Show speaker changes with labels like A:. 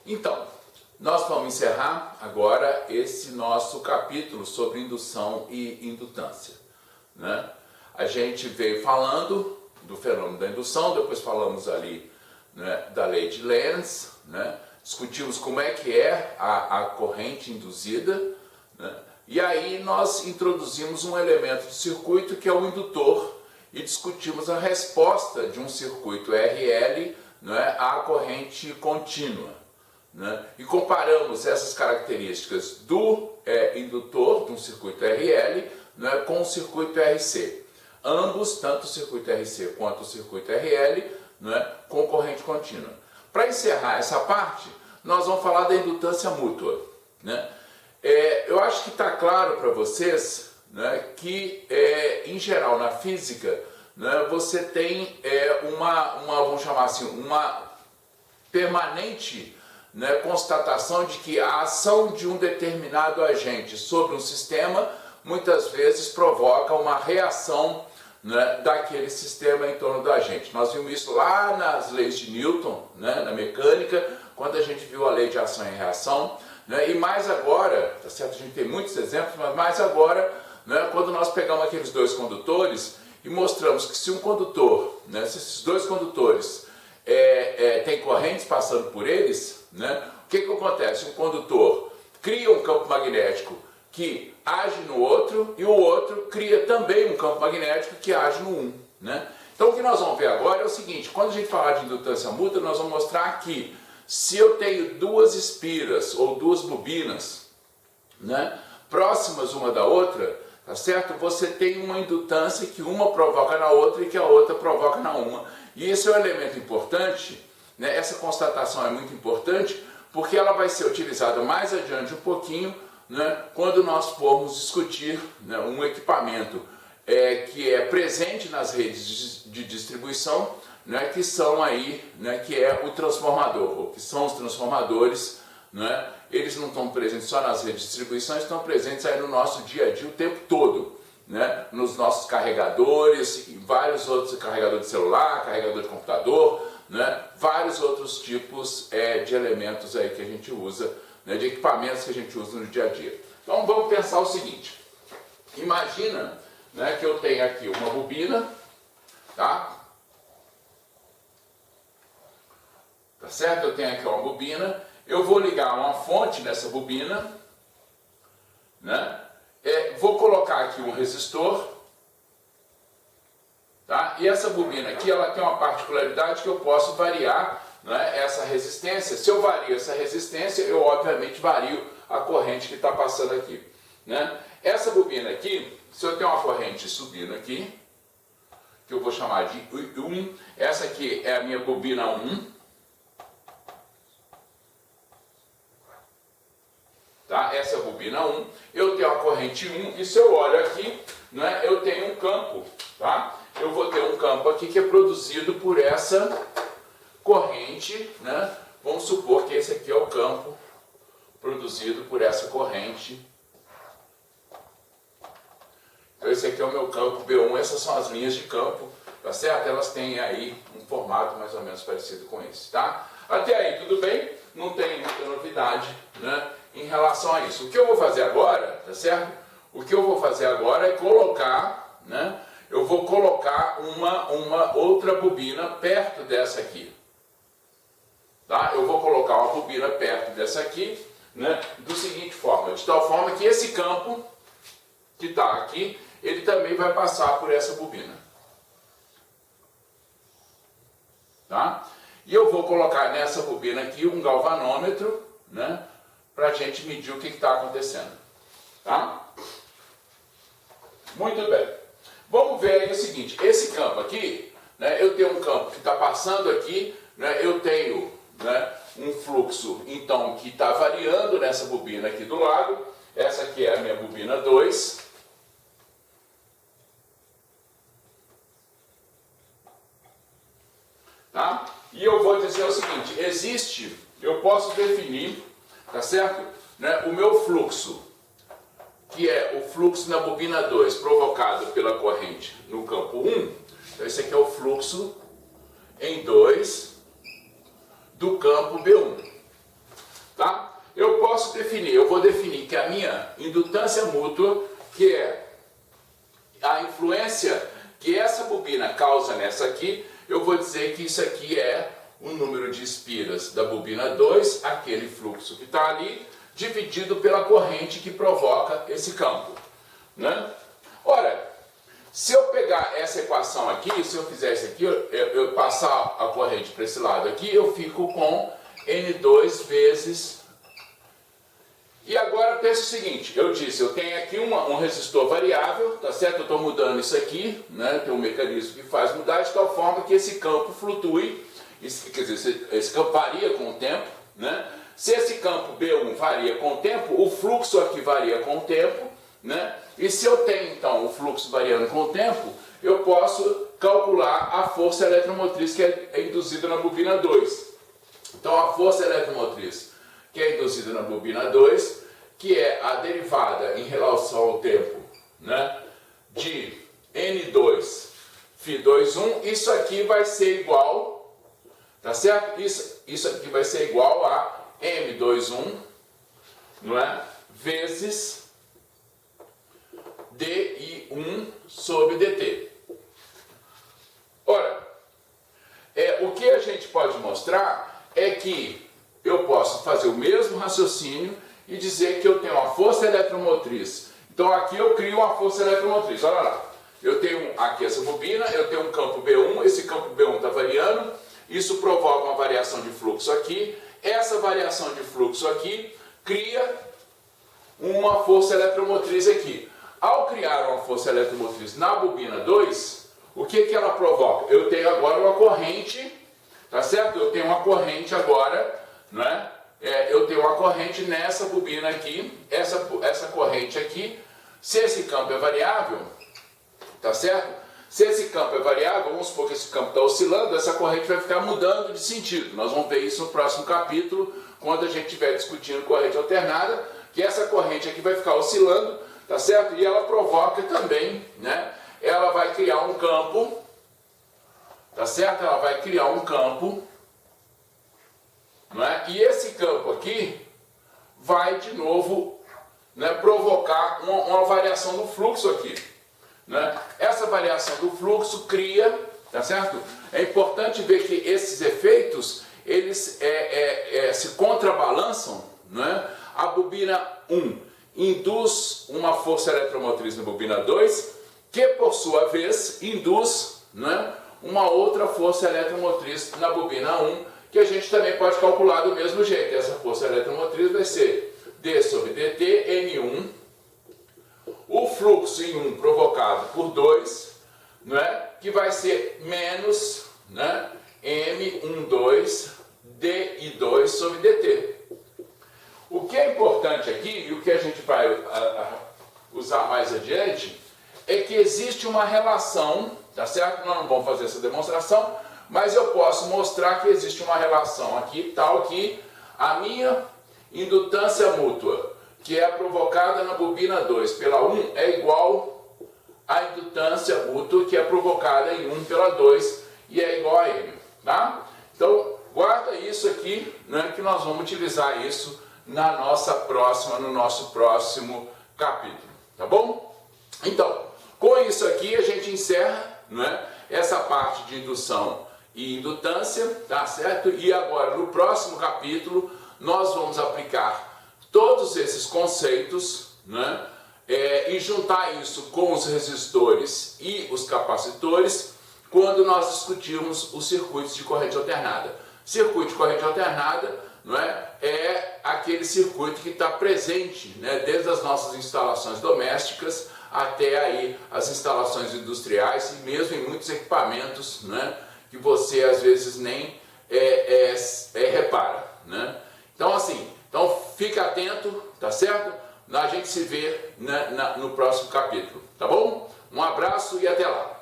A: Então, nós vamos encerrar agora esse nosso capítulo sobre indução e indutância, né? A gente veio falando do fenômeno da indução, depois falamos ali, né, da lei de Lenz, né? Discutimos como é que é a corrente induzida, né? E aí nós introduzimos um elemento do circuito que é o indutor e discutimos a resposta de um circuito RL, né, à corrente contínua, né? E comparamos essas características do indutor, de um circuito RL, né, com o circuito RC. Ambos, tanto o circuito RC quanto o circuito RL, né, com corrente contínua. Para encerrar essa parte, nós vamos falar da indutância mútua, né? Eu acho que está claro para vocês, né, que, em geral, na física, né, você tem vamos chamar assim, uma permanente, né, constatação de que a ação de um determinado agente sobre um sistema muitas vezes provoca uma reação, né, daquele sistema em torno do agente. Nós vimos isso lá nas leis de Newton, né, na mecânica, quando a gente viu a lei de ação e reação, né, e mais agora, tá certo? A gente tem muitos exemplos, mas mais agora, né, quando nós pegamos aqueles dois condutores e mostramos que se um condutor, né, se esses dois condutores têm correntes passando por eles, né, o que acontece? Um condutor cria um campo magnético que age no outro e o outro cria também um campo magnético que age no um, né? Então o que nós vamos ver agora é o seguinte: quando a gente falar de indutância mútua, nós vamos mostrar que se eu tenho duas espiras ou duas bobinas, né, próximas uma da outra, tá certo? Você tem uma indutância que uma provoca na outra e que a outra provoca na uma. E esse é um elemento importante, né? Essa constatação é muito importante porque ela vai ser utilizada mais adiante um pouquinho, né, quando nós formos discutir, né, um equipamento que é presente nas redes de distribuição, né, que são aí, né, que é o transformador, ou que são os transformadores, né? Eles não estão presentes só nas redes de distribuição, estão presentes aí no nosso dia a dia o tempo todo, né? Nos nossos carregadores, e vários outros, carregador de celular, carregador de computador, né? Vários outros tipos de elementos aí que a gente usa, né, de equipamentos que a gente usa no dia a dia. Então vamos pensar o seguinte: imagina, né, que eu tenho aqui uma bobina, tá? Tá certo? Eu tenho aqui uma bobina, eu vou ligar uma fonte nessa bobina, né? Vou colocar aqui um resistor, tá? E essa bobina aqui, ela tem uma particularidade que eu posso variar, né, essa resistência. Se eu vario essa resistência, eu obviamente vario a corrente que está passando aqui, né? Essa bobina aqui, se eu tenho uma corrente subindo aqui, que eu vou chamar de 1, essa aqui é a minha bobina 1, tá? Essa é a bobina 1, eu tenho a corrente 1, e se eu olho aqui, né, eu tenho um campo, tá? Eu vou ter um campo aqui que é produzido por essa corrente, né? Vamos supor que esse aqui é o campo produzido por essa corrente. Então esse aqui é o meu campo B1, essas são as linhas de campo, tá certo? Elas têm aí um formato mais ou menos parecido com esse, tá? Até aí tudo bem? Não tem muita novidade, né, em relação a isso. O que eu vou fazer agora, tá certo? O que eu vou fazer agora é colocar, né, eu vou colocar uma outra bobina perto dessa aqui. Tá? Eu vou colocar uma bobina perto dessa aqui, né, de tal forma que esse campo que está aqui, ele também vai passar por essa bobina. Tá? E eu vou colocar nessa bobina aqui um galvanômetro, né, para a gente medir o que está acontecendo. Tá? Muito bem. Vamos ver aí o seguinte: esse campo aqui, né, eu tenho um campo que está passando aqui, né, eu tenho, né, um fluxo então que está variando nessa bobina aqui do lado. Essa aqui é a minha bobina 2. Tá? E eu vou dizer o seguinte: eu posso definir, tá certo? Né, o meu fluxo, que é o fluxo na bobina 2 provocado pela corrente no campo 1. Então esse aqui é o fluxo em 2 do campo B1. posso definir? Eu vou definir que a minha indutância mútua, que é a influência que essa bobina causa nessa aqui, eu vou dizer que isso aqui é o número de espiras da bobina 2, aquele fluxo que está ali, dividido pela corrente que provoca esse campo, né? Ora, se eu pegar essa equação aqui, se eu fizer isso aqui, eu passar a corrente para esse lado aqui, eu fico com N2 vezes... E agora pense o seguinte, eu disse, eu tenho aqui um resistor variável, tá certo? Eu estou mudando isso aqui, né? Tem um mecanismo que faz mudar de tal forma que esse campo flutue, quer dizer, esse campo varia com o tempo, né? Se esse campo B1 varia com o tempo, o fluxo aqui varia com o tempo, né? E se eu tenho então o fluxo variando com o tempo, eu posso calcular a força eletromotriz que é induzida na bobina 2. Então a força eletromotriz que é induzida na bobina 2, que é a derivada em relação ao tempo, né, de N2 Φ21, isso aqui vai ser igual, tá certo? Isso aqui vai ser igual a M21, não é? Vezes DI1 sobre DT. Ora, o que a gente pode mostrar é que eu posso fazer o mesmo raciocínio e dizer que eu tenho uma força eletromotriz. Então aqui eu crio uma força eletromotriz, olha lá. Eu tenho aqui essa bobina, eu tenho um campo B1, esse campo B1 está variando, isso provoca uma variação de fluxo aqui, essa variação de fluxo aqui cria uma força eletromotriz aqui. Ao criar uma força eletromotriz na bobina 2, o que ela provoca? Eu tenho agora uma corrente, tá certo? Eu tenho uma corrente agora, não é? Eu tenho uma corrente nessa bobina aqui, essa corrente aqui, se esse campo é variável, tá certo? Se esse campo é variável, vamos supor que esse campo está oscilando, essa corrente vai ficar mudando de sentido. Nós vamos ver isso no próximo capítulo, quando a gente estiver discutindo corrente alternada, que essa corrente aqui vai ficar oscilando, tá certo? E ela provoca também, né? Ela vai criar um campo, tá certo? Ela vai criar um campo, não é? E esse campo aqui vai de novo, né, provocar uma variação do fluxo aqui, né? Essa variação do fluxo cria, tá certo? É importante ver que esses efeitos eles se contrabalançam, né? A bobina 1 induz uma força eletromotriz na bobina 2, que por sua vez induz, né, uma outra força eletromotriz na bobina 1, que a gente também pode calcular do mesmo jeito. Essa força eletromotriz vai ser D sobre DT, N1, o fluxo em 1 provocado por 2, não é? Que vai ser menos, né, M12 DI2 sobre DT. O que é importante aqui, e o que a gente vai usar mais adiante, é que existe uma relação, tá certo? Nós não vamos fazer essa demonstração, mas eu posso mostrar que existe uma relação aqui, tal que a minha indutância mútua, que é provocada na bobina 2 pela 1, é igual à indutância mútua que é provocada em 1 pela 2 e é igual a M, tá? Então, guarda isso aqui, né, que nós vamos utilizar isso no nosso próximo capítulo, tá bom? Então, com isso aqui a gente encerra, né, essa parte de indução e indutância, tá certo? E agora no próximo capítulo nós vamos aplicar todos esses conceitos, né, e juntar isso com os resistores e os capacitores quando nós discutirmos os circuitos de corrente alternada. Circuito de corrente alternada, não é aquele circuito que está presente, né, desde as nossas instalações domésticas até aí as instalações industriais e mesmo em muitos equipamentos, né, que você às vezes nem repara, né? Então assim, fica atento, tá certo? A gente se vê, né, no próximo capítulo, tá bom? Um abraço e até lá!